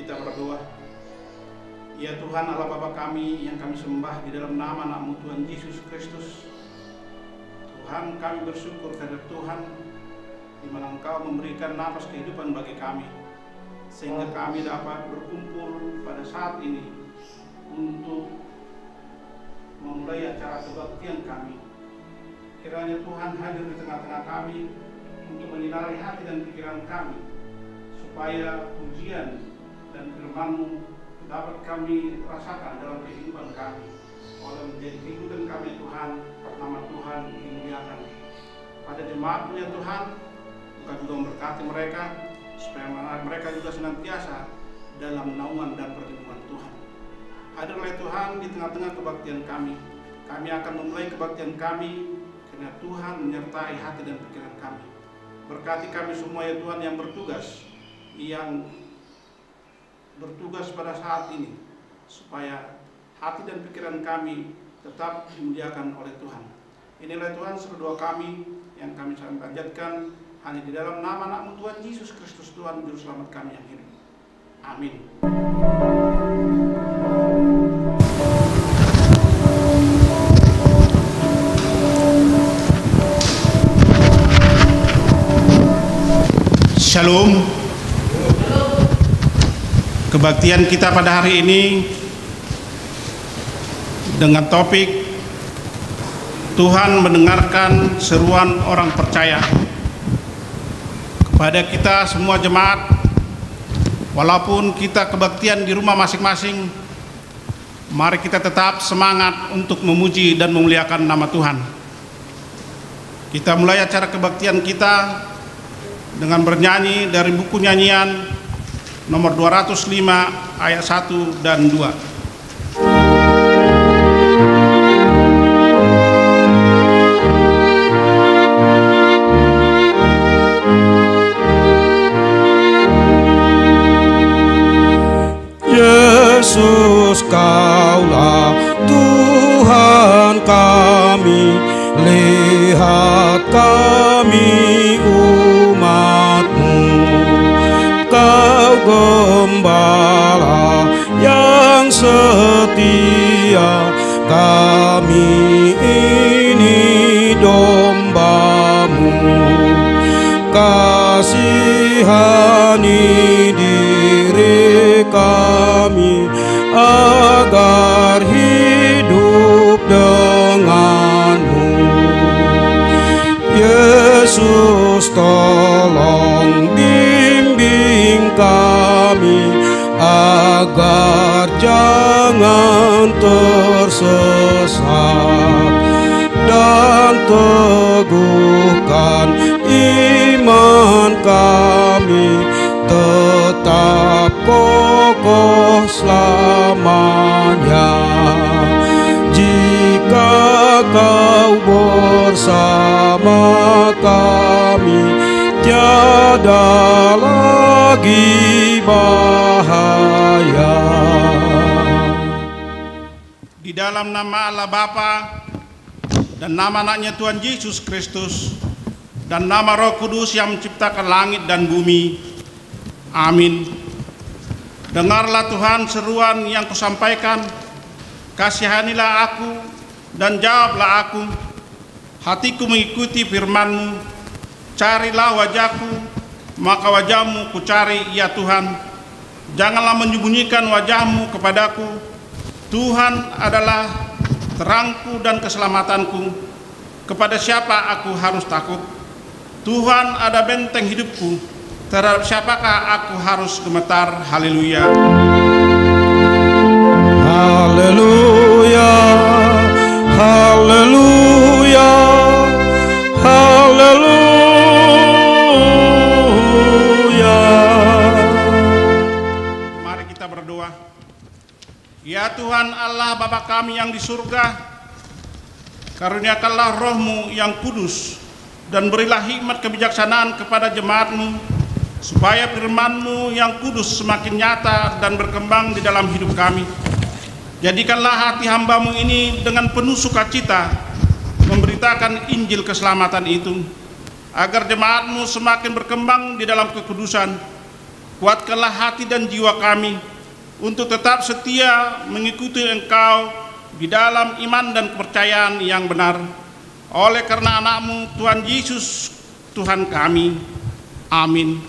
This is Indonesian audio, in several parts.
kita berdoa. Ya Tuhan Allah Bapa kami yang kami sembah di dalam nama Anakmu Tuhan Yesus Kristus. Tuhan, kami bersyukur kepada Tuhan di mana Engkau memberikan nafas kehidupan bagi kami, sehingga kami dapat berkumpul pada saat ini untuk memulai acara kebaktian kami. Kiranya Tuhan hadir di tengah-tengah kami untuk menyinari hati dan pikiran kami, supaya pujian dan firman-Mu dapat kami rasakan dalam kehidupan kami. Oleh menjadi kehidupan kami Tuhan, nama Tuhan dimuliakan. Pada jemaat-Mu ya Tuhan, Engkau juga memberkati mereka, supaya mereka juga senantiasa dalam naungan dan perlindungan Tuhan. Hadirlah Tuhan di tengah-tengah kebaktian kami. Kami akan memulai kebaktian kami karena Tuhan menyertai hati dan pikiran kami. Berkati kami semua ya Tuhan yang bertugas pada saat ini, supaya hati dan pikiran kami tetap dimuliakan oleh Tuhan. Inilah Tuhan seluruh doa kami yang kami panjatkan hanya di dalam nama Anak-Mu Tuhan Yesus Kristus, Tuhan Juru Selamat kami yang hidup. Amin. Shalom. Kebaktian kita pada hari ini dengan topik Tuhan mendengarkan seruan orang percaya. Kepada kita semua jemaat, walaupun kita kebaktian di rumah masing-masing, mari kita tetap semangat untuk memuji dan memuliakan nama Tuhan. Kita mulai acara kebaktian kita dengan bernyanyi dari buku nyanyian nomor 205 ayat 1 dan 2. Yesus, Kaulah Tuhan kami, lihat kami umat-Mu. Kau Gembala yang setia, kami ini domba-Mu. Kasihani diri kami agar hidup dengan-Mu. Yesus, tolong bimbing kami agar jangan tersesat, dan teguhkan iman kami tetap kokoh selamanya. Jika Kau bersama kami, tiada lagi bahaya. Di dalam nama Allah Bapa dan nama Anaknya Tuhan Yesus Kristus dan nama Roh Kudus yang menciptakan langit dan bumi. Amin. Dengarlah Tuhan seruan yang Kusampaikan. Kasihanilah aku dan jawablah aku. Hatiku mengikuti firman-Mu. Carilah wajah-Ku, maka wajah-Mu kucari ya Tuhan. Janganlah menyembunyikan wajah-Mu kepadaku. Tuhan adalah terangku dan keselamatanku. Kepada siapa aku harus takut? Tuhan ada benteng hidupku. Terhadap siapakah aku harus gemetar? Haleluya. Haleluya, haleluya, haleluya. Mari kita berdoa. Ya Tuhan Allah Bapa kami yang di surga, karuniakanlah Roh-Mu yang kudus dan berilah hikmat kebijaksanaan kepada jemaat-Mu, supaya firman-Mu yang kudus semakin nyata dan berkembang di dalam hidup kami. Jadikanlah hati hamba-Mu ini dengan penuh sukacita memberitakan Injil keselamatan itu, agar jemaat-Mu semakin berkembang di dalam kekudusan. Kuatkanlah hati dan jiwa kami untuk tetap setia mengikuti Engkau di dalam iman dan kepercayaan yang benar. Oleh karena anak-Mu Tuhan Yesus Tuhan kami. Amin.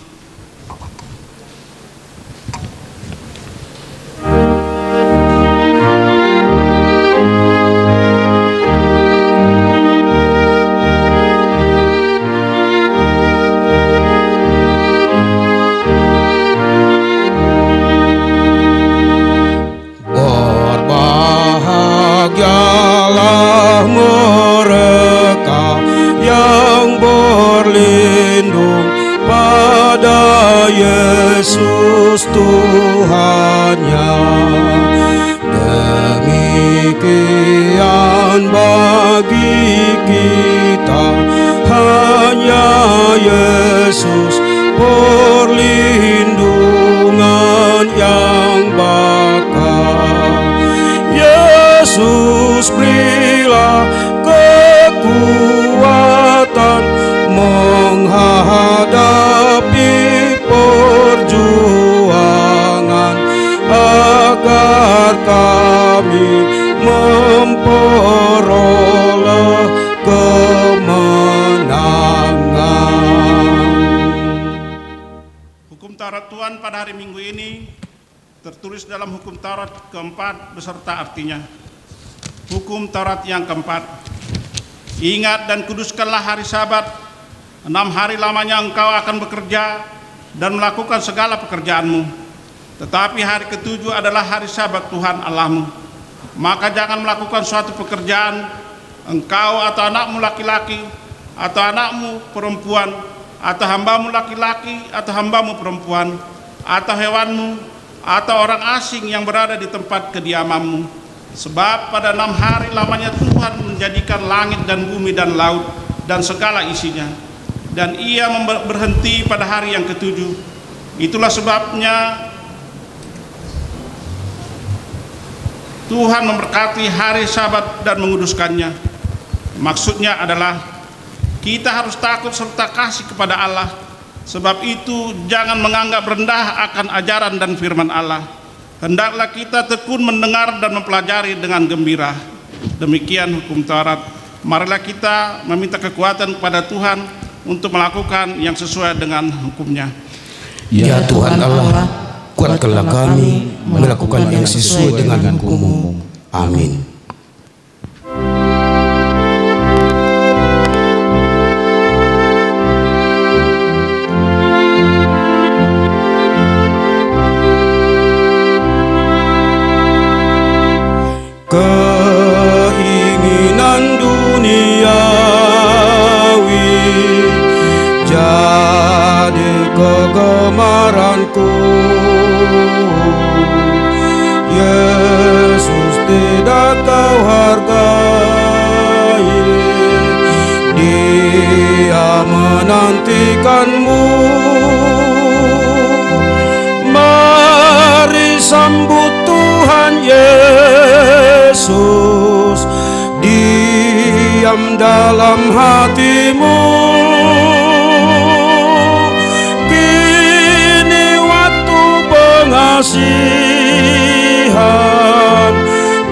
Berbahagialah mereka yang berlindung pada Yesus Tuhannya. Demikian bagi kita hanya Yesus perlindungan yang bakal. Yesus berilah kekuatan menghadapi perjuangan agar kami memperoleh kemenangan. Hukum Taurat Tuhan pada hari Minggu ini tertulis dalam Hukum Taurat keempat beserta artinya. Hukum Taurat yang keempat. Ingat dan kuduskanlah hari Sabat. 6 hari lamanya engkau akan bekerja dan melakukan segala pekerjaanmu. Tetapi hari ketujuh adalah hari Sabat Tuhan Allahmu. Maka jangan melakukan suatu pekerjaan, engkau atau anakmu laki-laki, atau anakmu perempuan, atau hambamu laki-laki, atau hambamu perempuan, atau hewanmu, atau orang asing yang berada di tempat kediamanmu. Sebab pada 6 hari lamanya Tuhan menjadikan langit dan bumi dan laut dan segala isinya, dan ia berhenti pada hari yang ketujuh. Itulah sebabnya Tuhan memberkati hari Sabat dan menguduskannya. Maksudnya adalah kita harus takut serta kasih kepada Allah. Sebab itu jangan menganggap rendah akan ajaran dan firman Allah. Hendaklah kita tekun mendengar dan mempelajari dengan gembira. Demikian hukum Taurat. Marilah kita meminta kekuatan kepada Tuhan untuk melakukan yang sesuai dengan hukumnya. Ya Tuhan Allah, kuatkanlah kami melakukan yang sesuai dengan hukum-Mu. Amin. Keinginan duniawi jadi kegemaranku. Yesus tidak kau hargai, Dia menantikanmu. Mari sambut Tuhan Yesus, diam dalam hatimu. Kini waktu pengasihan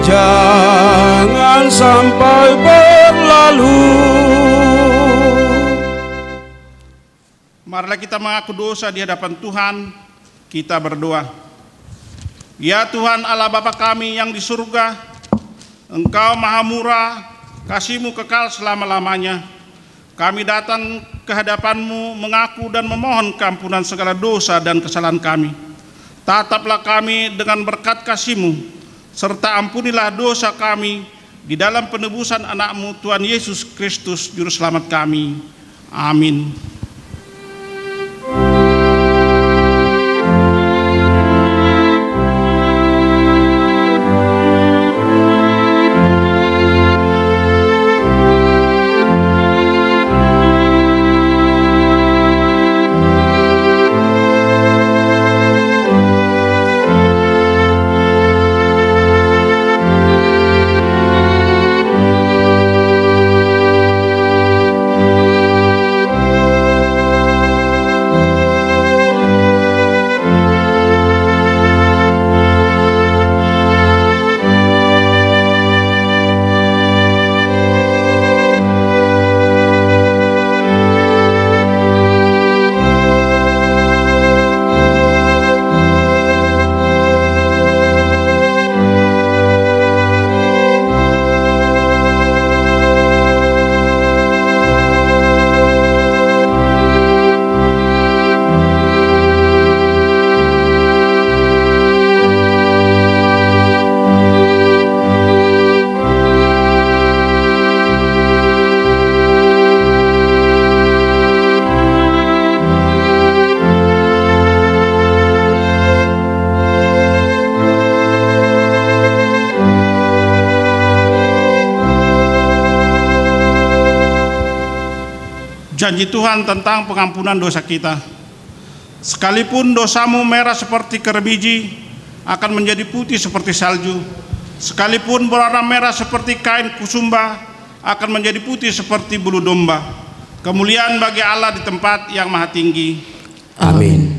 jangan sampai berlalu. Marilah kita mengaku dosa di hadapan Tuhan. Kita berdoa. Ya Tuhan Allah Bapa kami yang di surga, Engkau maha murah, kasih-Mu kekal selama-lamanya. Kami datang ke hadapan-Mu mengaku dan memohon keampunan segala dosa dan kesalahan kami. Tataplah kami dengan berkat kasih-Mu, serta ampunilah dosa kami di dalam penebusan anak-Mu Tuhan Yesus Kristus Juru Selamat kami. Amin. Janji Tuhan tentang pengampunan dosa kita. Sekalipun dosamu merah seperti kerbiji, akan menjadi putih seperti salju. Sekalipun berwarna merah seperti kain kusumba, akan menjadi putih seperti bulu domba. Kemuliaan bagi Allah di tempat yang maha tinggi. Amin.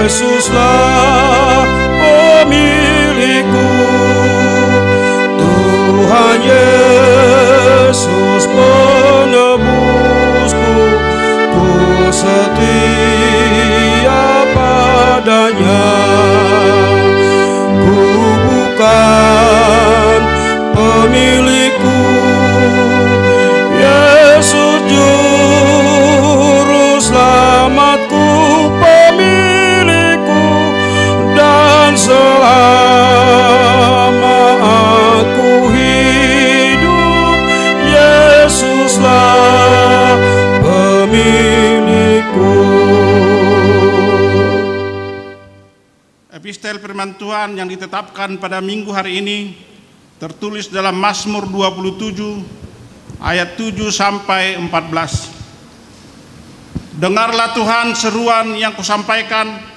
Yesuslah pemilikku, Tuhan Yesus penebusku, ku setia padanya. Ku bukan pemilikku, Yesus juru selamatku, selama aku hidup, Yesuslah pemilikku. Epistel firman Tuhan yang ditetapkan pada minggu hari ini tertulis dalam Mazmur 27 ayat 7 sampai 14. Dengarlah Tuhan seruan yang kusampaikan,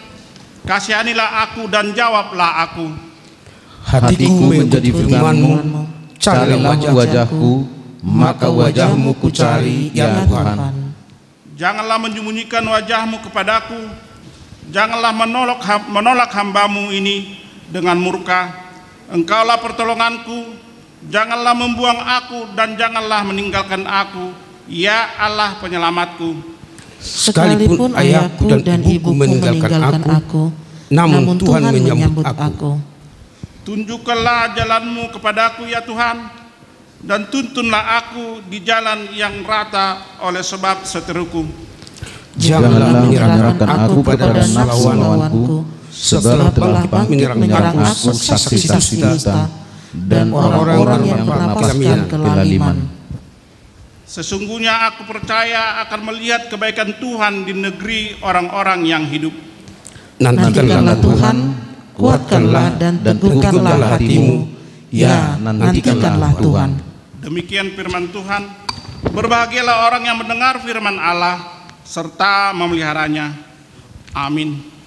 kasihanilah aku dan jawablah aku. Hatiku menjadi firman-Mu, carilah wajahku, maka wajah-Mu ku cari, ya Tuhan. Janganlah menyembunyikan wajah-Mu kepadaku, janganlah menolak hamba-Mu ini dengan murka. Engkaulah pertolonganku, janganlah membuang aku dan janganlah meninggalkan aku, ya Allah penyelamatku. Sekalipun ayahku dan ibuku meninggalkan aku, namun Tuhan menyambut aku. Tunjukkanlah jalan-Mu kepadaku ya Tuhan, dan tuntunlah aku di jalan yang rata oleh sebab seteruku. Janganlah menyerahkan aku pada nafsu lawanku, sebab telah menyerangkan aku saksi-saksi dusta dan orang-orang yang berlapaskan kelaliman. Sesungguhnya aku percaya akan melihat kebaikan Tuhan di negeri orang-orang yang hidup. Nantikanlah Tuhan, kuatkanlah dan teguhkanlah hatimu, ya nantikanlah Tuhan. Demikian firman Tuhan. Berbahagialah orang yang mendengar firman Allah serta memeliharanya. Amin.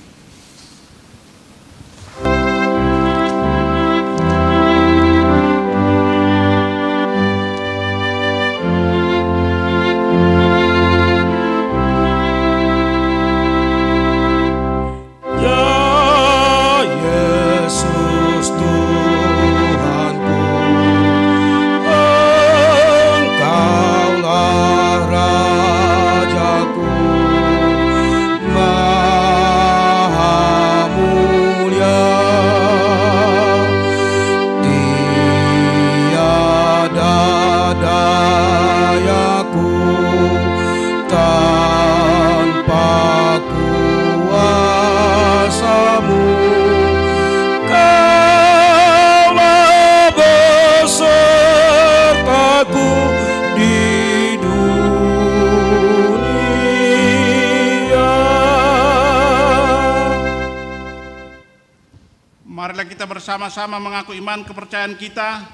Marilah kita bersama-sama mengaku iman kepercayaan kita,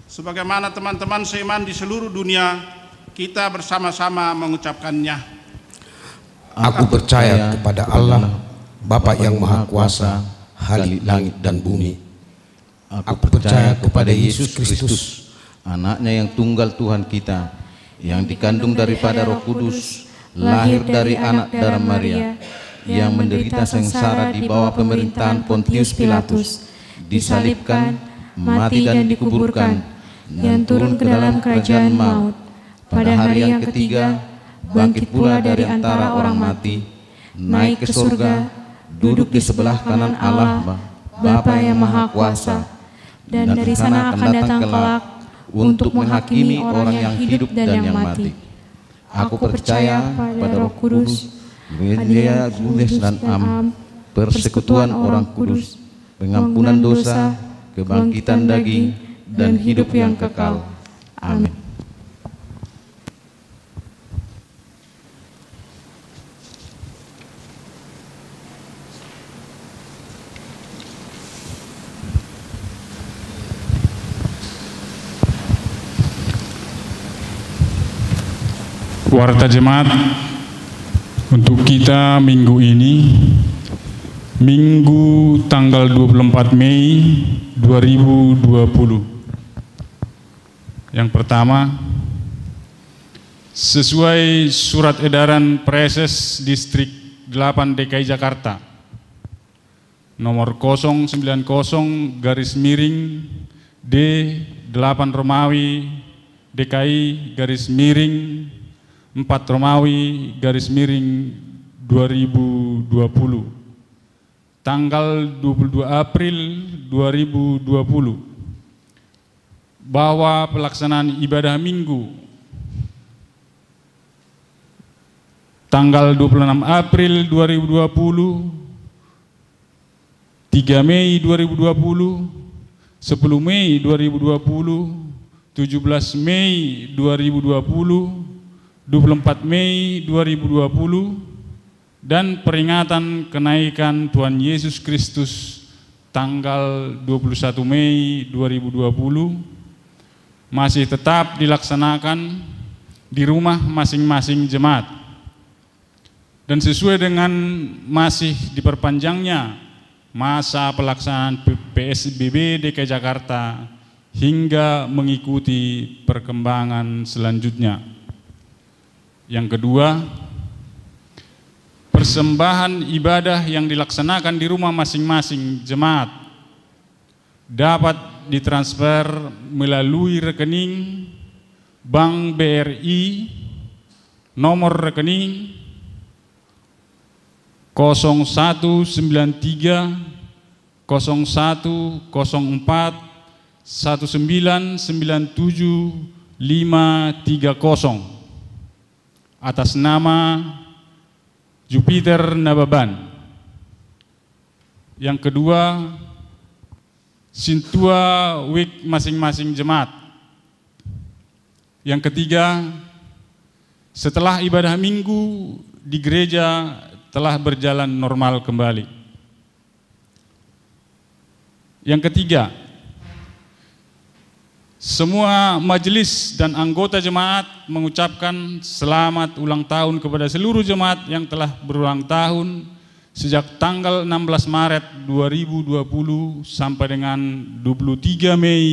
sebagaimana teman-teman seiman di seluruh dunia, kita bersama-sama mengucapkannya. Aku percaya kepada Allah, Bapa yang Maha Kuasa, Khalik langit dan bumi. Aku percaya kepada Yesus Kristus, Anaknya yang tunggal Tuhan kita, yang dikandung daripada Roh Kudus, lahir dari anak darah Maria, yang menderita sengsara di bawah pemerintahan Pontius Pilatus, disalibkan, mati dan dikuburkan, yang turun ke dalam kerajaan maut. Pada hari yang ketiga, bangkit pula dari antara orang mati, naik ke surga, duduk di sebelah kanan Allah, Bapa yang Maha Kuasa, dan dari sana akan datang kelak untuk menghakimi orang yang hidup dan yang mati. Aku percaya pada Roh Kudus, gereja kudus dan am, persekutuan orang kudus, pengampunan dosa, kebangkitan daging, dan hidup yang kekal. Amin. Warta Jemaat, untuk kita minggu ini, Minggu tanggal 24 Mei 2020. Yang pertama, sesuai surat edaran Preses Distrik 8 DKI Jakarta nomor 090-D8 Romawi DKI _4 Romawi _2020 tanggal 22 April 2020 bahwa pelaksanaan ibadah minggu tanggal 26 April 2020, 3 Mei 2020, 10 Mei 2020, 17 Mei 2020, 24 Mei 2020, dan peringatan kenaikan Tuhan Yesus Kristus tanggal 21 Mei 2020 masih tetap dilaksanakan di rumah masing-masing jemaat. Dan sesuai dengan masih diperpanjangnya masa pelaksanaan PSBB DKI Jakarta hingga mengikuti perkembangan selanjutnya. Yang kedua, persembahan ibadah yang dilaksanakan di rumah masing-masing jemaat dapat ditransfer melalui rekening Bank BRI nomor rekening 0193 0104 1997 530 atas nama Jupiter Nababan. Yang kedua, Sintua Week masing-masing jemaat. Yang ketiga, setelah ibadah minggu di gereja telah berjalan normal kembali. Yang ketiga, semua majelis dan anggota jemaat mengucapkan selamat ulang tahun kepada seluruh jemaat yang telah berulang tahun sejak tanggal 16 Maret 2020 sampai dengan 23 Mei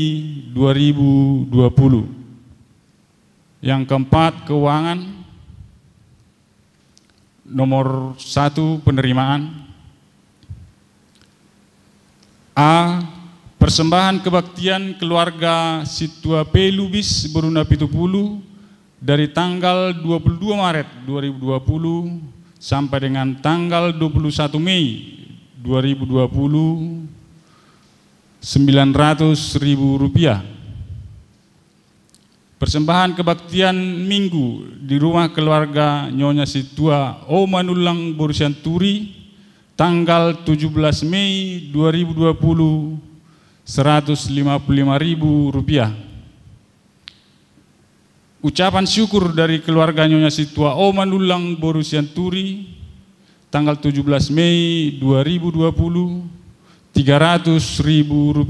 2020. Yang keempat, keuangan. Nomor 1, penerimaan. A. Persembahan kebaktian keluarga Situa P. Lubis Beruna Pitupulu dari tanggal 22 Maret 2020 sampai dengan tanggal 21 Mei 2020 Rp900.000. Persembahan kebaktian minggu di rumah keluarga Nyonya Situa O. Manulang Borusianturi tanggal 17 Mei 2020 Rp155.000. Ucapan syukur dari keluarga Nyonya Situa O. Manulang Borusianturi tanggal 17 Mei 2020 Rp300.000.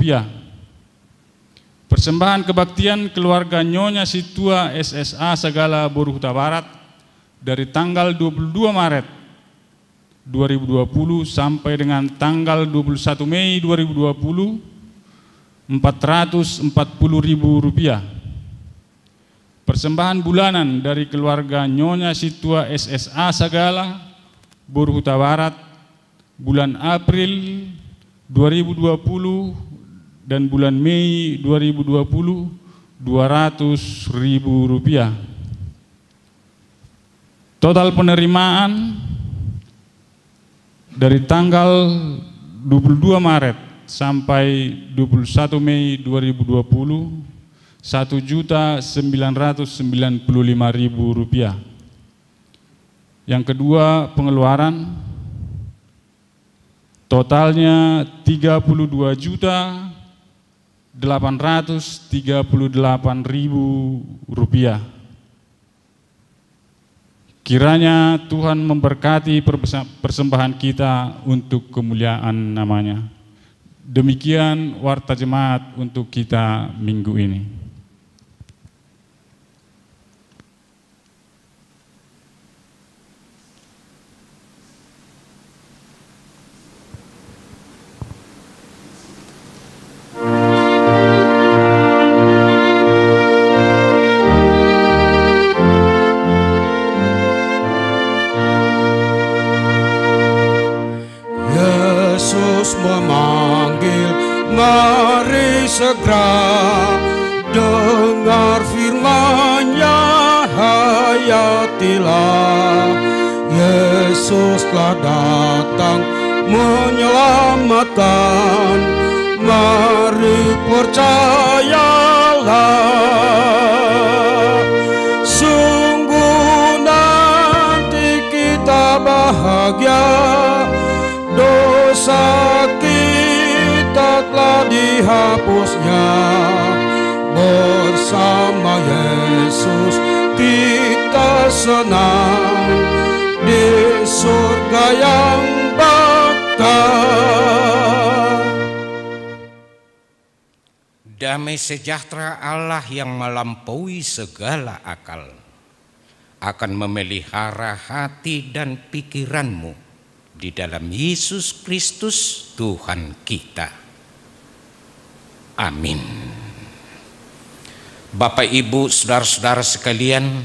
Persembahan kebaktian keluarga Nyonya Situa SSA Sagala Boru Huta Barat dari tanggal 22 Maret 2020 sampai dengan tanggal 21 Mei 2020 Rp440.000. Persembahan bulanan dari keluarga Nyonya Situa SSA Sagala Boru Huta Barat bulan April 2020 dan bulan Mei 2020 Rp200.000. Total penerimaan dari tanggal 22 Maret sampai 21 Mei 2020 Rp1.995.000. Yang kedua, pengeluaran totalnya Rp32.838.000. Kiranya Tuhan memberkati persembahan kita untuk kemuliaan nama-Nya. Demikian warta jemaat untuk kita minggu ini. Memanggil, mari segera dengar firman-Nya, hayatilah. Yesus telah datang menyelamatkan, mari percayalah. Sungguh nanti kita bahagia, dosa kita telah dihapusnya. Bersama Yesus kita senang di surga yang bakal. Damai sejahtera Allah yang melampaui segala akal akan memelihara hati dan pikiranmu di dalam Yesus Kristus Tuhan kita. Amin. Bapak, Ibu, saudara-saudara sekalian,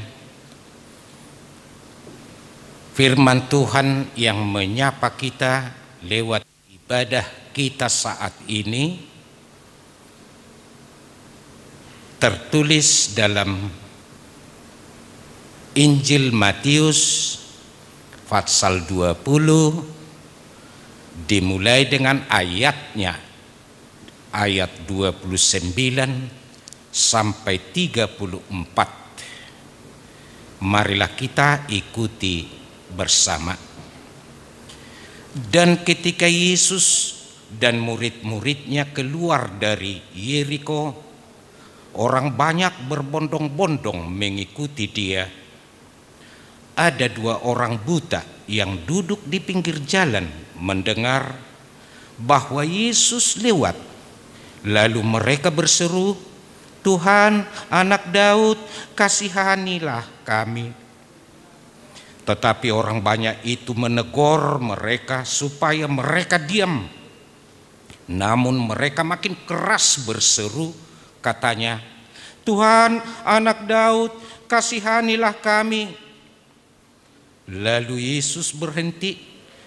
firman Tuhan yang menyapa kita lewat ibadah kita saat ini tertulis dalam Injil Matius pasal 20 dimulai dengan ayatnya ayat 29 sampai 34. Marilah kita ikuti bersama. Dan ketika Yesus dan murid-muridnya keluar dari Yeriko, orang banyak berbondong-bondong mengikuti dia. Ada 2 orang buta yang duduk di pinggir jalan mendengar bahwa Yesus lewat. Lalu mereka berseru, "Tuhan, Anak Daud, kasihanilah kami." Tetapi orang banyak itu menegur mereka supaya mereka diam. Namun mereka makin keras berseru, katanya, "Tuhan, Anak Daud, kasihanilah kami." Lalu Yesus berhenti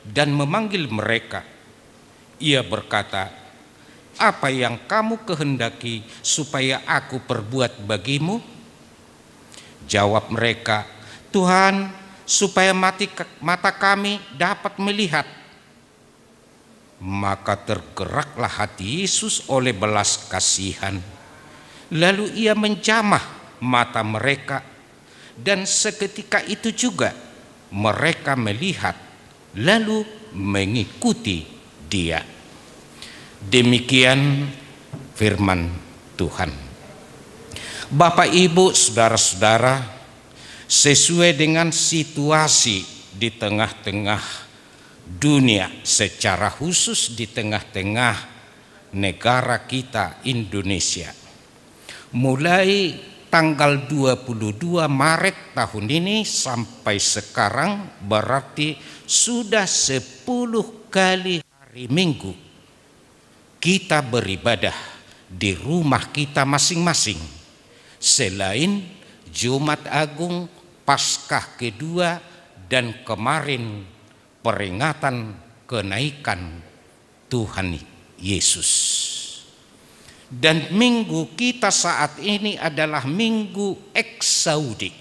dan memanggil mereka. Ia berkata, "Apa yang kamu kehendaki supaya aku perbuat bagimu?" Jawab mereka, "Tuhan, supaya mata kami dapat melihat." Maka tergeraklah hati Yesus oleh belas kasihan. Lalu ia menjamah mata mereka, dan seketika itu juga mereka melihat lalu mengikuti dia. Demikian firman Tuhan. Bapak, Ibu, saudara-saudara, sesuai dengan situasi di tengah-tengah dunia, secara khusus di tengah-tengah negara kita Indonesia, mulai tanggal 22 Maret tahun ini sampai sekarang berarti sudah 10 kali hari Minggu kita beribadah di rumah kita masing-masing. Selain Jumat Agung, Paskah kedua, dan kemarin peringatan kenaikan Tuhan Yesus. Dan minggu kita saat ini adalah minggu Eksaudi.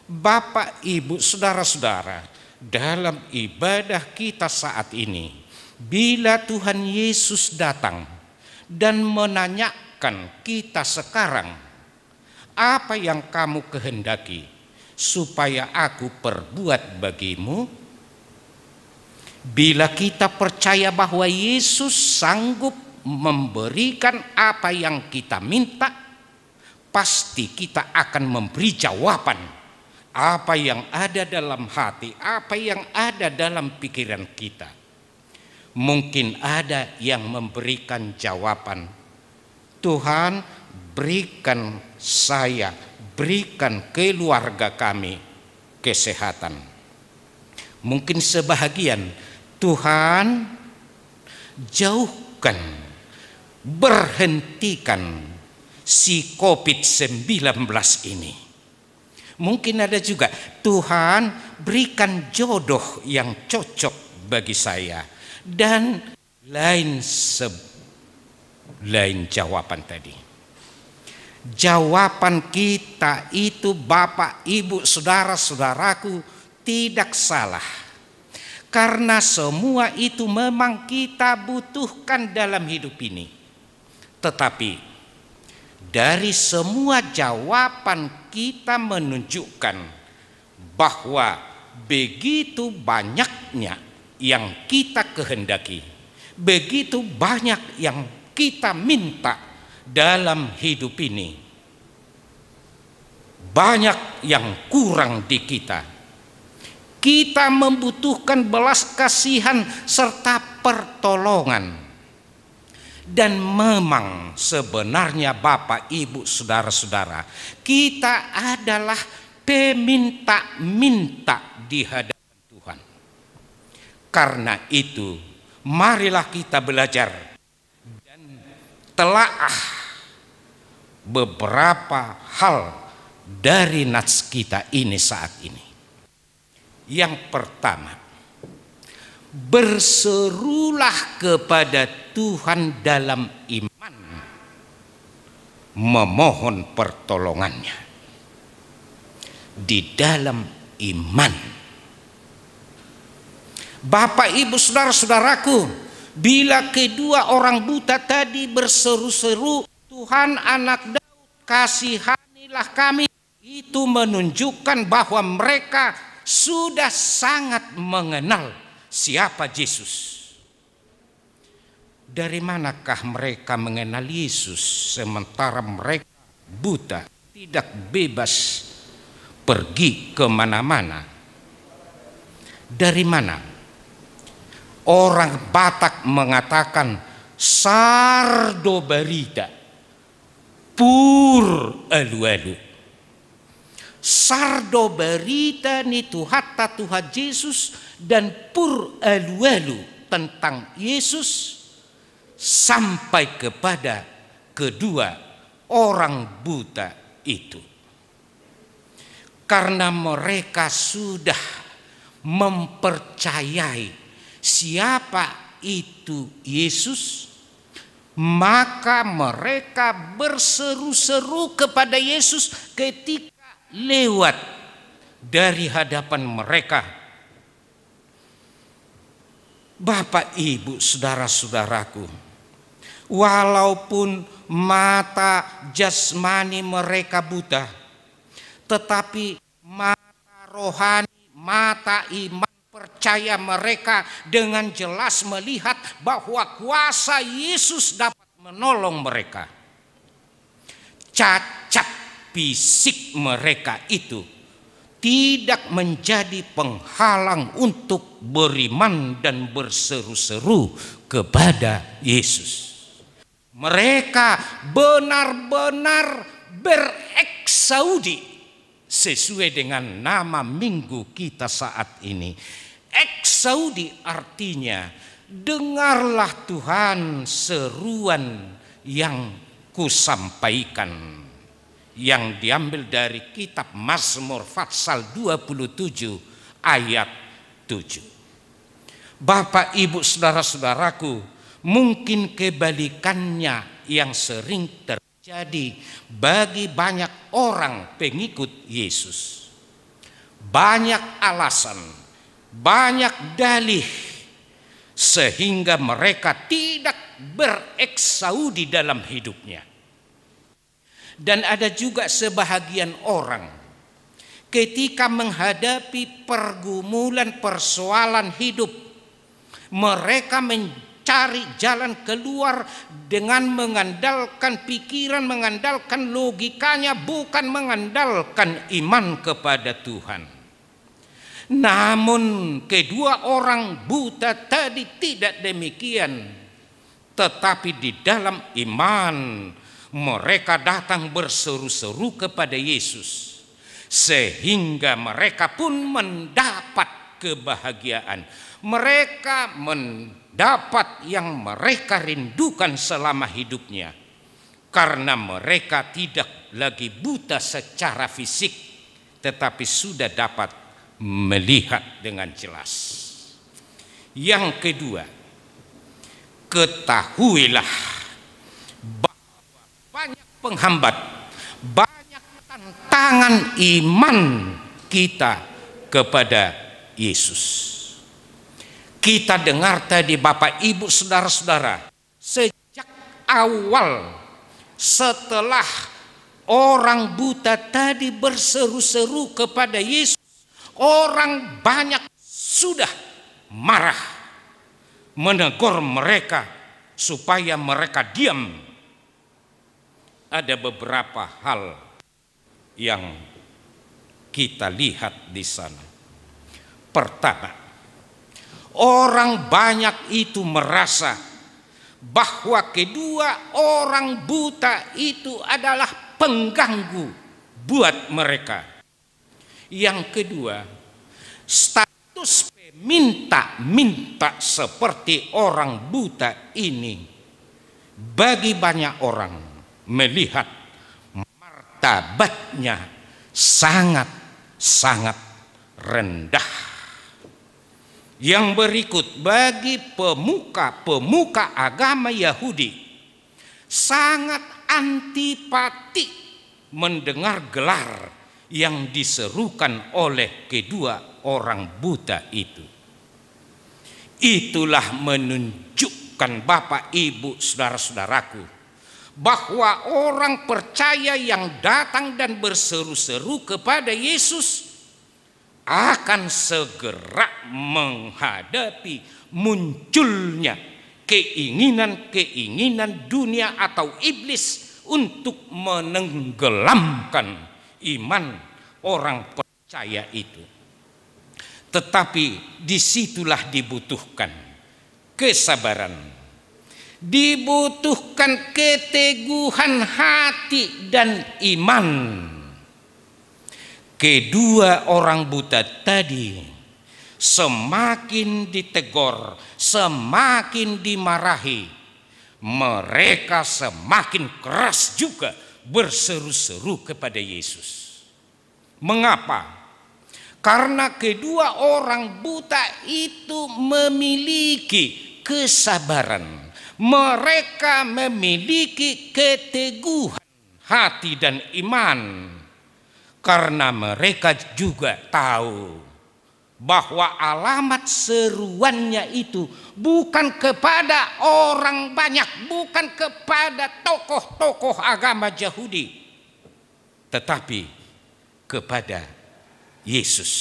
Bapak, Ibu, saudara-saudara, dalam ibadah kita saat ini, bila Tuhan Yesus datang dan menanyakan kita sekarang, "Apa yang kamu kehendaki supaya aku perbuat bagimu? Bila kita percaya bahwa Yesus sanggup memberikan apa yang kita minta, pasti kita akan memberi jawaban apa yang ada dalam hati, apa yang ada dalam pikiran kita. Mungkin ada yang memberikan jawaban, Tuhan, berikan saya, berikan keluarga kami kesehatan. Mungkin sebahagian, Tuhan, jauhkan, berhentikan si COVID-19 ini. Mungkin ada juga, Tuhan, berikan jodoh yang cocok bagi saya. Dan lain jawaban tadi. Jawaban kita itu, Bapak, Ibu, saudara-saudaraku, tidak salah. Karena semua itu memang kita butuhkan dalam hidup ini. Tetapi dari semua jawaban kita menunjukkan bahwa begitu banyaknya yang kita kehendaki, begitu banyak yang kita minta dalam hidup ini, banyak yang kurang di kita. Kita membutuhkan belas kasihan serta pertolongan. Dan memang sebenarnya Bapak, Ibu, saudara-saudara, kita adalah peminta-minta di hadapan Tuhan. Karena itu, marilah kita belajar dan telaah beberapa hal dari nats kita ini saat ini. Yang pertama, berserulah kepada Tuhan dalam iman, memohon pertolongannya. Di dalam iman. Bapak, Ibu, saudara-saudaraku, bila kedua orang buta tadi berseru-seru, Tuhan, Anak Daud, kasihanilah kami, itu menunjukkan bahwa mereka sudah sangat mengenal siapa Yesus. Dari manakah mereka mengenal Yesus sementara mereka buta, tidak bebas pergi kemana-mana? Dari mana? Orang Batak mengatakan sardo barita, pur alu-alu. Sardo berita ni Tuhatta Tuhan Yesus dan pur alu-alu tentang Yesus sampai kepada kedua orang buta itu. Karena mereka sudah mempercayai siapa itu Yesus, maka mereka berseru-seru kepada Yesus ketika lewat dari hadapan mereka. Bapak, Ibu, saudara-saudaraku, walaupun mata jasmani mereka buta, tetapi mata rohani, mata iman percaya mereka dengan jelas melihat bahwa kuasa Yesus dapat menolong mereka. Cacat fisik mereka itu tidak menjadi penghalang untuk beriman dan berseru-seru kepada Yesus. Mereka benar-benar bereksaudi sesuai dengan nama minggu kita saat ini. Eksaudi artinya, dengarlah Tuhan seruan yang kusampaikan, yang diambil dari kitab Mazmur pasal 27 ayat 7. Bapak, Ibu, saudara-saudaraku, mungkin kebalikannya yang sering terjadi bagi banyak orang pengikut Yesus. Banyak alasan, banyak dalih, sehingga mereka tidak bereksaudi dalam hidupnya. Dan ada juga sebahagian orang ketika menghadapi pergumulan persoalan hidup, mereka mencari jalan keluar dengan mengandalkan pikiran, mengandalkan logikanya, bukan mengandalkan iman kepada Tuhan. Namun kedua orang buta tadi tidak demikian, tetapi di dalam iman mereka datang berseru-seru kepada Yesus, sehingga mereka pun mendapat kebahagiaan. Mereka mendapat yang mereka rindukan selama hidupnya, karena mereka tidak lagi buta secara fisik, tetapi sudah dapat melihat dengan jelas. Yang kedua, ketahuilah bahwa banyak penghambat, banyak tantangan iman kita kepada Yesus. Kita dengar tadi Bapak Ibu saudara-saudara, sejak awal setelah orang buta tadi berseru-seru kepada Yesus, orang banyak sudah marah, menegur mereka supaya mereka diam. Ada beberapa hal yang kita lihat di sana. Pertama, orang banyak itu merasa bahwa kedua orang buta itu adalah pengganggu buat mereka. Yang kedua, status minta seperti orang buta ini bagi banyak orang melihat martabatnya sangat-sangat rendah. Yang berikut, bagi pemuka agama Yahudi sangat antipati mendengar gelar yang diserukan oleh kedua orang buta itu. Itulah menunjukkan Bapak Ibu saudara-saudaraku, bahwa orang percaya yang datang dan berseru-seru kepada Yesus akan segera menghadapi munculnya keinginan-keinginan dunia atau iblis untuk menenggelamkan iman orang percaya itu. Tetapi disitulah dibutuhkan kesabaran, dibutuhkan keteguhan hati dan iman. Kedua orang buta tadi semakin ditegur, semakin dimarahi, mereka semakin keras juga berseru-seru kepada Yesus. Mengapa? Karena kedua orang buta itu memiliki kesabaran, mereka memiliki keteguhan hati dan iman. Karena mereka juga tahu bahwa alamat seruannya itu bukan kepada orang banyak, bukan kepada tokoh-tokoh agama Yahudi, tetapi kepada Yesus.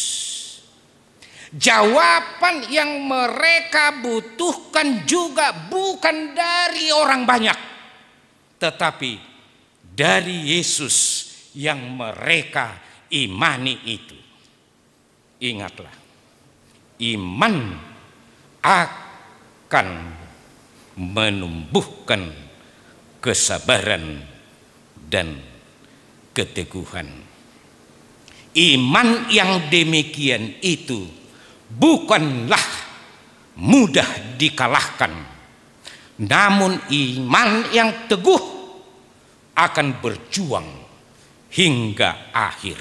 Jawaban yang mereka butuhkan juga bukan dari orang banyak, tetapi dari Yesus yang mereka imani itu. Ingatlah, iman akan menumbuhkan kesabaran dan keteguhan. Iman yang demikian itu bukanlah mudah dikalahkan, namun iman yang teguh akan berjuang hingga akhir.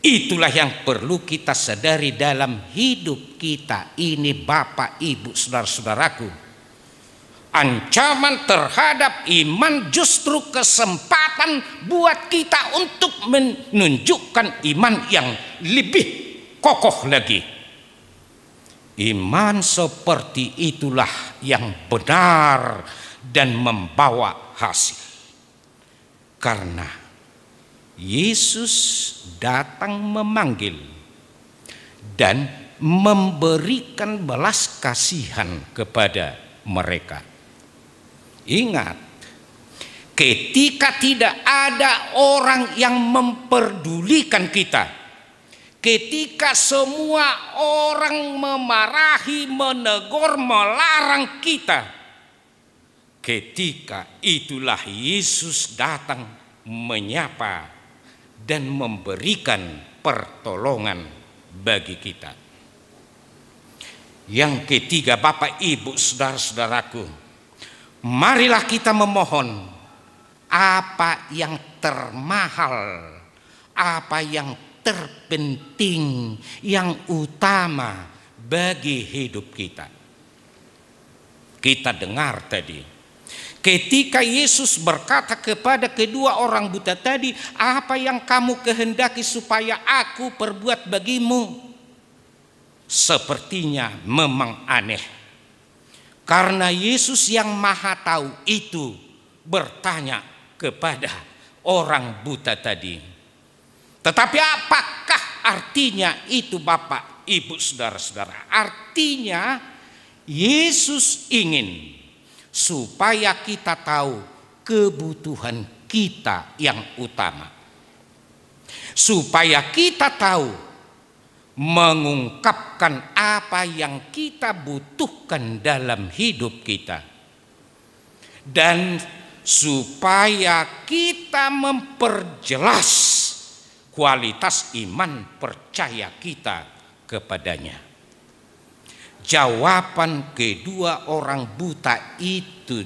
Itulah yang perlu kita sadari dalam hidup kita ini, Bapak Ibu saudara-saudaraku. Ancaman terhadap iman justru kesempatan buat kita untuk menunjukkan iman yang lebih kokoh lagi. Iman seperti itulah yang benar dan membawa hasil. Karena Yesus datang memanggil dan memberikan belas kasihan kepada mereka. Ingat, ketika tidak ada orang yang memperdulikan kita, ketika semua orang memarahi, menegur, melarang kita, ketika itulah Yesus datang menyapa dan memberikan pertolongan bagi kita. Yang ketiga, Bapak, Ibu, saudara-saudaraku, marilah kita memohon apa yang termahal, apa yang terpenting, yang utama bagi hidup kita. Kita dengar tadi, ketika Yesus berkata kepada kedua orang buta tadi, apa yang kamu kehendaki supaya aku perbuat bagimu? Sepertinya memang aneh, karena Yesus yang Maha Tahu itu bertanya kepada orang buta tadi. Tetapi apakah artinya itu, Bapak, Ibu, saudara-saudara? Artinya Yesus ingin supaya kita tahu kebutuhan kita yang utama, supaya kita tahu mengungkapkan apa yang kita butuhkan dalam hidup kita, dan supaya kita memperjelas kualitas iman percaya kita kepadanya. Jawaban kedua orang buta itu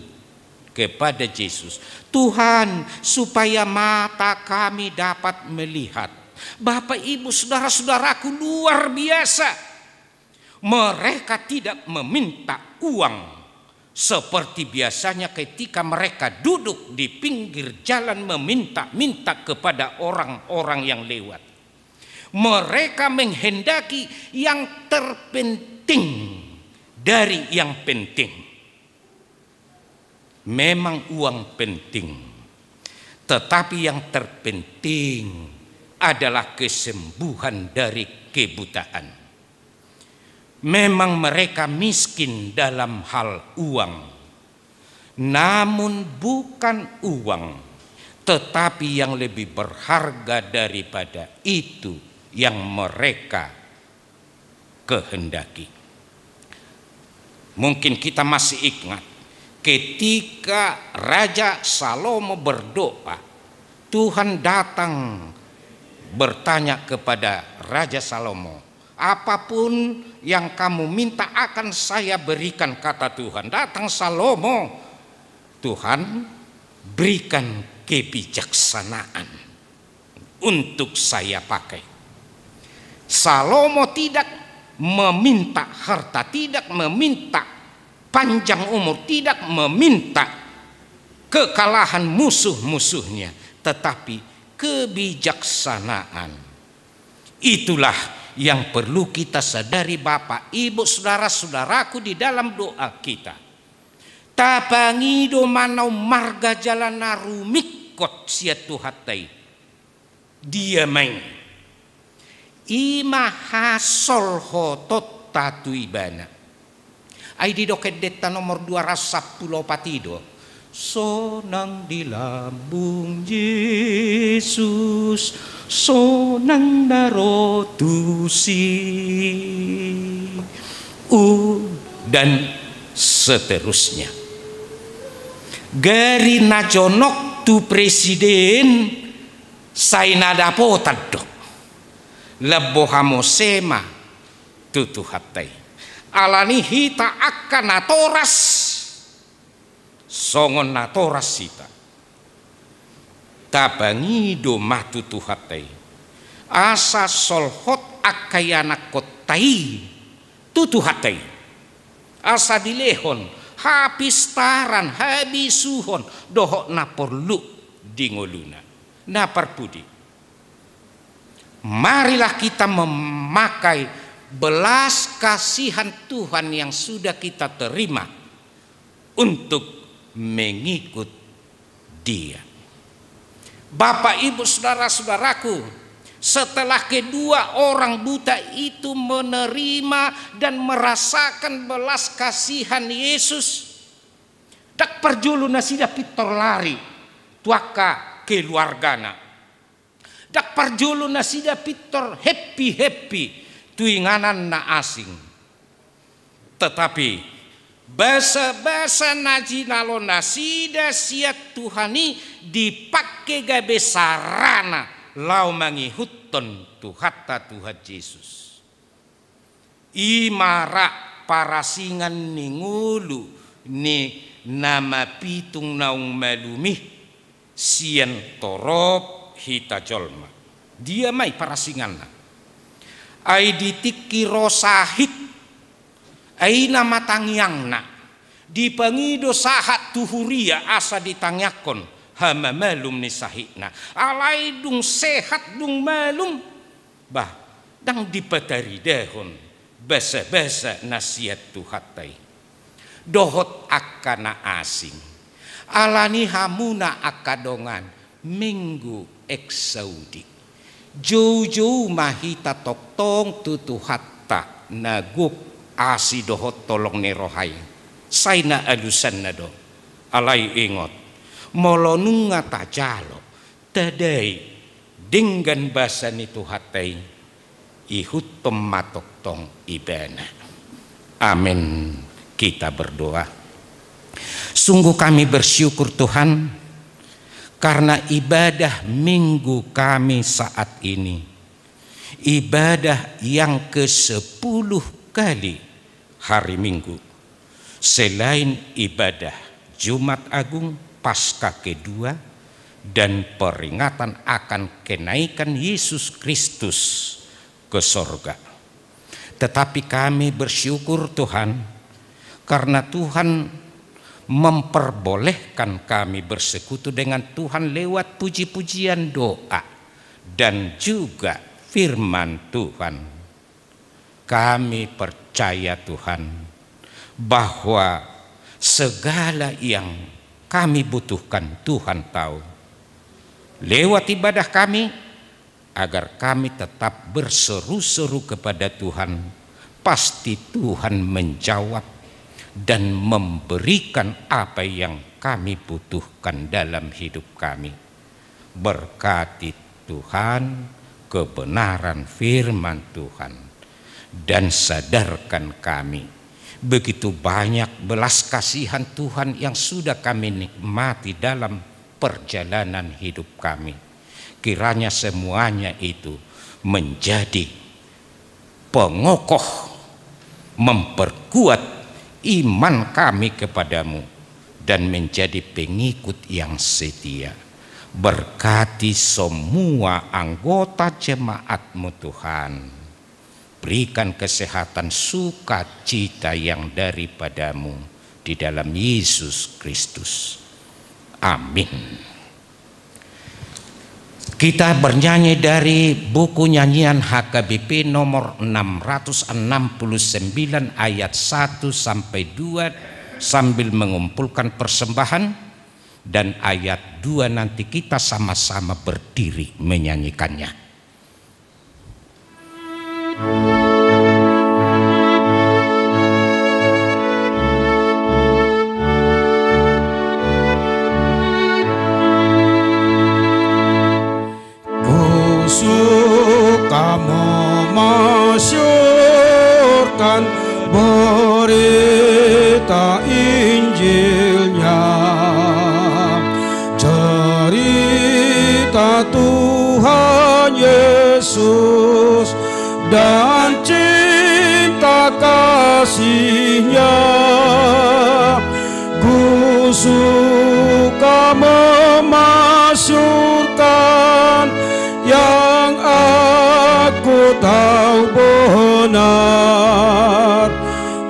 kepada Yesus, Tuhan, supaya mata kami dapat melihat. Bapak, Ibu, saudara-saudaraku, luar biasa. Mereka tidak meminta uang seperti biasanya ketika mereka duduk di pinggir jalan meminta-minta kepada orang-orang yang lewat. Mereka menghendaki yang terpenting dari yang penting. Memang uang penting, tetapi yang terpenting adalah kesembuhan dari kebutaan. Memang mereka miskin dalam hal uang, namun bukan uang, tetapi yang lebih berharga daripada itu yang mereka kehendaki. Mungkin kita masih ingat ketika Raja Salomo berdoa, Tuhan datang bertanya kepada Raja Salomo, apapun yang kamu minta akan saya berikan, kata Tuhan. Datang Salomo, Tuhan berikan kebijaksanaan untuk saya pakai. Salomo tidak meminta harta, tidak meminta panjang umur, tidak meminta kekalahan musuh-musuhnya, tetapi kebijaksanaan. Itulah yang perlu kita sadari, Bapak, Ibu, saudara-saudaraku, di dalam doa kita. Tabangido manau marga jalana rumikot siatu hatai dia main ima hasol hotot tatu ibana. Ai di doket detta nomor 210 sonang di lambung Yesus, sonang darotusi dan seterusnya. Gari najonok tu presiden sainada potadok lebohamosema tutu hatai alani hita akan natoras songon natoras sita tabangido matutu hatai asa solhot akayana kotai tutu hatai asa dilehon habis taran habis suhon dohok na perlu dingoluna na perpudi. Marilah kita memakai belas kasihan Tuhan yang sudah kita terima untuk mengikut Dia. Bapak, Ibu, saudara-saudaraku, setelah kedua orang buta itu menerima dan merasakan belas kasihan Yesus, tak perjulu nasida pitor lari tuaka keluargana, tak perjulu nasida pitor happy tuinganan na asing. Tetapi bahasa najinalo nasida siat Tuhani dipakai gabe sarana lau mangihutton Tuhata Tuhan Yesus. Imara parasingan ningulu ni nama pitung naung malumi sian torop hita jolma. Dia mai parasingan ai ditiki rosahit ai nama tangyangna dipangido sahat tuhuria asa ditangyakon hama malum ni sahitna alai dung sehat dung malum bah dang dipatari dahon basa-basa nasihat tuhatai dohot akana asing alani hamuna akadongan minggu eksaudi jauh-jauh mahita toktong tutuhatta nagup asi dohot tolong nerohai saina alusan nado alai ingot molonunga tajalo tadai dengan bahasa ni tuhatai ihut pematok tong ibana. Amin. Kita berdoa. Sungguh kami bersyukur Tuhan karena ibadah minggu kami saat ini, ibadah yang ke-10 kali hari Minggu, selain ibadah Jumat Agung, Paskah kedua, dan peringatan akan kenaikan Yesus Kristus ke sorga. Tetapi kami bersyukur Tuhan karena Tuhan memperbolehkan kami bersekutu dengan Tuhan lewat puji-pujian doa dan juga firman Tuhan. Kami percaya Tuhan bahwa segala yang kami butuhkan Tuhan tahu. Lewat ibadah kami agar kami tetap berseru-seru kepada Tuhan, pasti Tuhan menjawab dan memberikan apa yang kami butuhkan dalam hidup kami. Berkati Tuhan kebenaran firman Tuhan dan sadarkan kami begitu banyak belas kasihan Tuhan yang sudah kami nikmati dalam perjalanan hidup kami. Kiranya semuanya itu menjadi pengokoh, memperkuat iman kami kepadamu dan menjadi pengikut yang setia. Berkati semua anggota jemaatmu Tuhan. Berikan kesehatan sukacita yang daripadamu di dalam Yesus Kristus. Amin. Kita bernyanyi dari buku nyanyian HKBP nomor 669 ayat 1 sampai 2 sambil mengumpulkan persembahan, dan ayat 2 nanti kita sama-sama berdiri menyanyikannya. Suka memasyurkan berita Injilnya, cerita Tuhan Yesus dan cinta kasih-Nya. Ku suka memasyurkan yang aku tahu benar,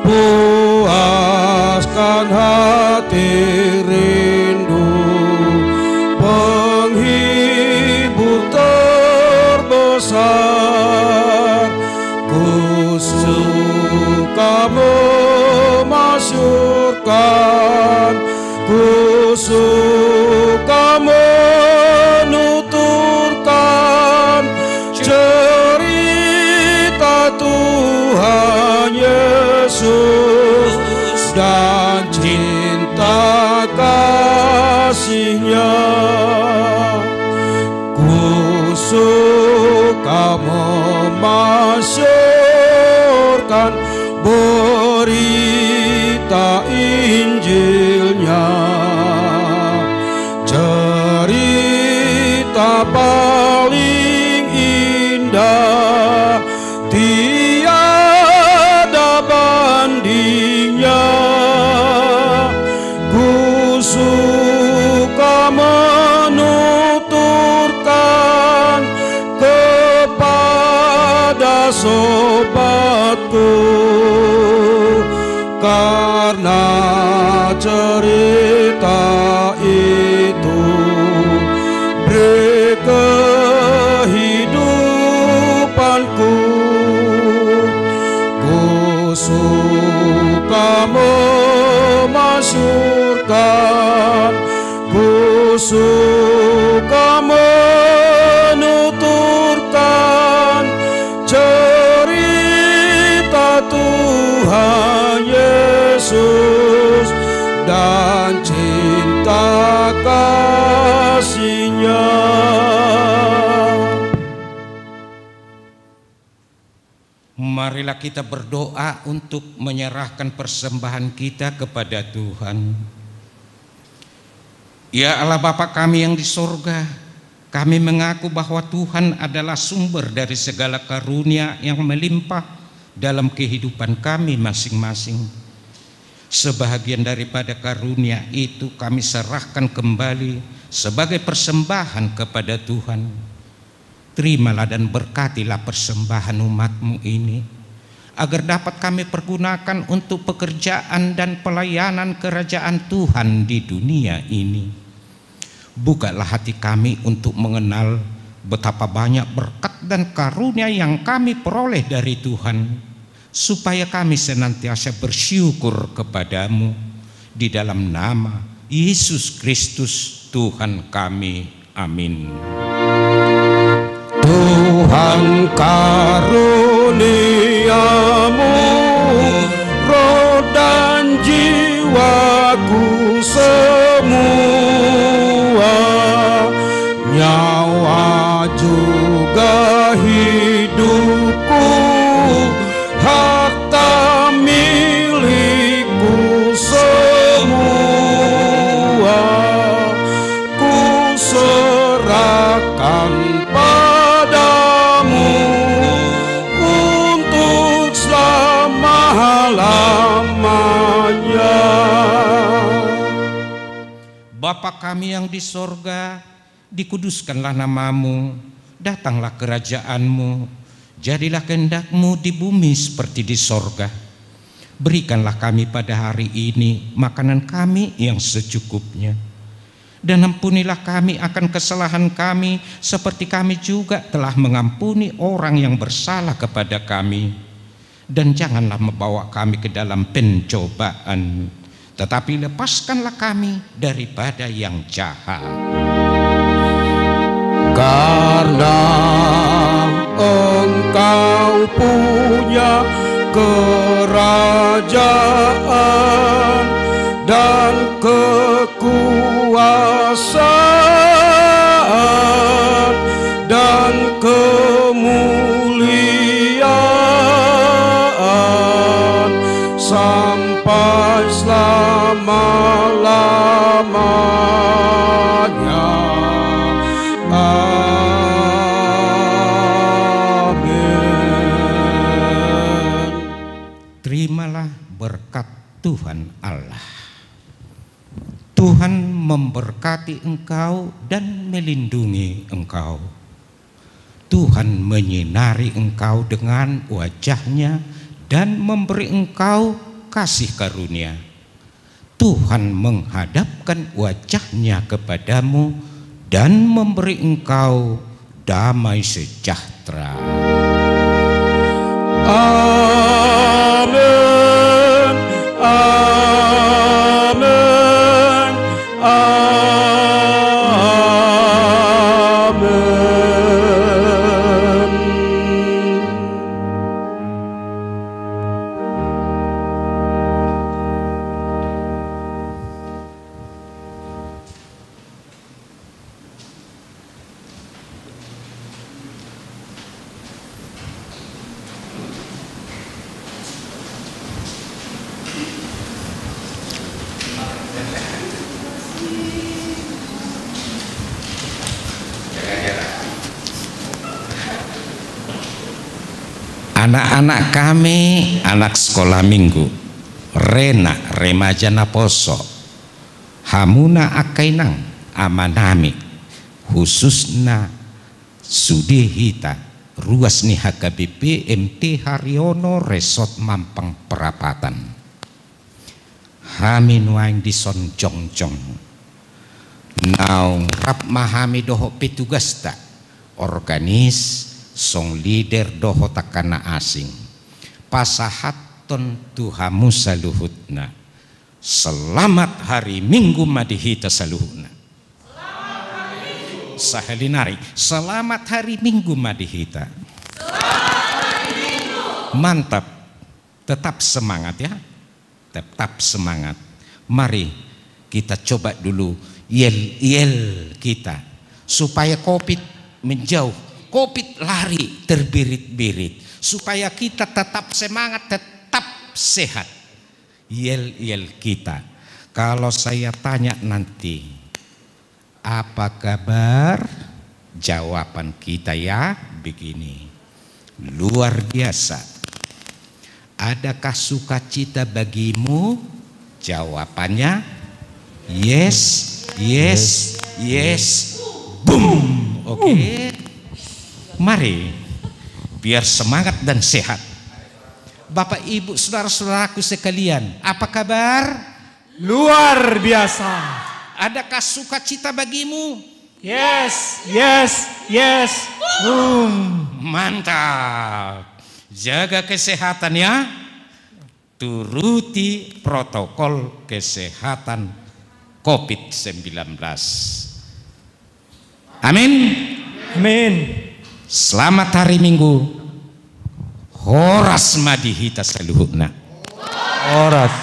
puaskan hati rindu, penghibur terbesar. Ku suka memasyurkan, ku suka menulis dan cinta kasih-Nya. Ku suka memasyurkan berita Injil-Nya, cerita paling indah tiada bandingnya. Ku suka menuturkan kepada sobatku, karena cerita itu beri kehidupanku. Ku suka memasyurkan, ku suka menuturkan cerita Tuhan Yesus dan cinta kasih-Nya. Marilah kita berdoa untuk menyerahkan persembahan kita kepada Tuhan. Ya Allah Bapa kami yang di sorga, kami mengaku bahwa Tuhan adalah sumber dari segala karunia yang melimpah dalam kehidupan kami masing-masing. Sebahagian daripada karunia itu kami serahkan kembali sebagai persembahan kepada Tuhan. Terimalah dan berkatilah persembahan umat-Mu ini, agar dapat kami pergunakan untuk pekerjaan dan pelayanan kerajaan Tuhan di dunia ini. Bukalah hati kami untuk mengenal betapa banyak berkat dan karunia yang kami peroleh dari Tuhan, supaya kami senantiasa bersyukur kepadamu di dalam nama Yesus Kristus Tuhan kami. Amin. Tuhan karuniamu, roh dan jiwaku semua, nyawa juga hidupku, harta milikku semua, ku serahkan padamu untuk selama-lamanya. Bapa kami yang di sorga, dikuduskanlah namamu, datanglah kerajaanmu, jadilah kehendak-Mu di bumi seperti di sorga. Berikanlah kami pada hari ini makanan kami yang secukupnya, dan ampunilah kami akan kesalahan kami seperti kami juga telah mengampuni orang yang bersalah kepada kami. Dan janganlah membawa kami ke dalam pencobaan, tetapi lepaskanlah kami daripada yang jahat. Karena Engkau punya kerajaan dan kekuasaan dan kemuliaan sampai selama-lamanya. Amin. Terimalah berkat Tuhan Allah. Tuhan memberkati engkau dan melindungi engkau. Tuhan menyinari engkau dengan wajah-Nya dan memberi engkau kasih karunia. Tuhan menghadapkan wajah-Nya kepadamu dan memberi engkau damai sejahtera. Amin. Amin. Amin. Anak-anak kami, anak sekolah minggu, Rena, remaja Naposo, Hamuna Akainang, Amanami, khususna Sudihita, Ruas nih HKBP MT Haryono Resort Mampang Perapatan. Hamin waing dison jongjong. Naung rap mahami doho petugas tak organis song leader doho takana asing. Pasahaton tuhamu saluhutna. Selamat hari Minggu madihita saluhutna. Sahelinari, selamat hari Minggu madihita. Mantap, tetap semangat ya, tetap semangat. Mari kita coba dulu yel kita supaya COVID menjauh, COVID lari terbirit-birit, supaya kita tetap semangat, tetap sehat. Yel kita. Kalau saya tanya nanti, apa kabar? Jawaban kita ya begini, luar biasa. Adakah sukacita bagimu? Jawabannya yes, yes, yes, boom. Oke. Mari biar semangat dan sehat. Bapak Ibu saudara-saudaraku sekalian, apa kabar? Luar biasa. Adakah sukacita bagimu? Yes, yes, yes. Mantap. Jaga kesehatan ya. Turuti protokol kesehatan COVID-19. Amin. Amin. Selamat hari Minggu. Horas madihita saluhutna. Horas.